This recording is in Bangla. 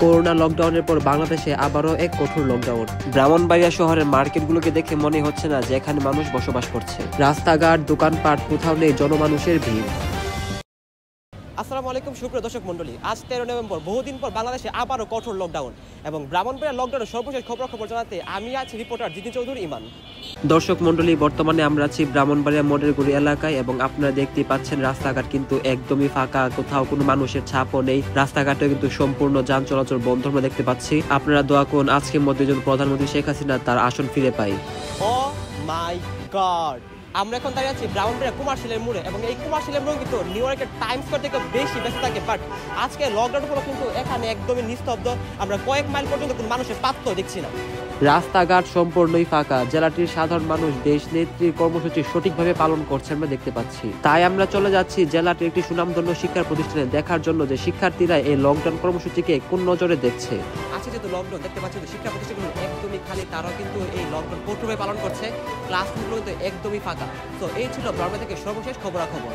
করোনা লকডাউনের পর বাংলাদেশে আবারও এক কঠোর লকডাউন। ব্রাহ্মণবাড়িয়া শহরের মার্কেটগুলোকে দেখে মনে হচ্ছে না যে এখানে মানুষ বসবাস করছে। রাস্তাঘাট, দোকানপাট, কোথাও নেই জনমানুষের ভিড়। আসসালামু আলাইকুম সুপ্রিয় দর্শক মণ্ডলী, আজ 13 নভেম্বর বহুদিন পর বাংলাদেশে আবারও কঠোর লকডাউন এবং ব্রাহ্মণবাড়িয়া লকডাউনের সর্বশেষ খবর জানাতে আমি আছি রিপোর্টার জিতিন চৌধুরী ইমান। দর্শক মণ্ডলী, বর্তমানে আমরা আছি ব্রাহ্মণবাড়িয়া মডেলগুড়ি এলাকায় এবং আপনারা দেখতে পাচ্ছেন রাস্তাঘাট কিন্তু একদমই ফাঁকা, কোথাও কোনো মানুষের ছাপও নেই। রাস্তাঘাটে কিন্তু সম্পূর্ণ যান চলাচল বন্ধ আমরা দেখতে পাচ্ছি। আপনারা দোয়া করুন আজকের মধ্যে যেন প্রধানমন্ত্রী শেখ হাসিনা তার আসন ফিরে পায়। ও মাই গড, আমরা এখন দাঁড়িয়ে আছি ব্রাহ্মণবাড়িয়া কুমারশিলের মোড়ে এবং এই কুমারশিলের মোড় কিন্তু নিউ ইয়র্কের টাইম স্কোয়ার থেকে বেশি ব্যস্ত থাকে, বাট আজকে লকডাউন উপর কিন্তু এখানে একদমই নিস্তব্ধ। আমরা কয়েক মাইল পর্যন্ত কোনো মানুষের পাত্র দেখছি না। রাস্তাঘাট সম্পূর্ণই ফাঁকা। জেলাটির সাধারণ মানুষ দেশ নেত্রীর কর্মসূচি সঠিকভাবে পালন করছে আমরা দেখতে পাচ্ছি। তাই আমরা চলে যাচ্ছি জেলাটির একটি সুনামধন্য শিক্ষা প্রতিষ্ঠানে দেখার জন্য যে শিক্ষার্থীরা এই লকডাউন কর্মসূচিকে কোন নজরে দেখছে। আজকে যেহেতু লকডাউন দেখতে পাচ্ছি শিক্ষা প্রতিষ্ঠানগুলো একদমই খালি, তারাও কিন্তু এই লকডাউন কঠোরভাবে পালন করছে। ক্লাসরুমগুলো কিন্তু একদমই ফাঁকা। তো এই ছিল ব্রাহ্মণবাড়িয়া থেকে সর্বশেষ খবরাখবর।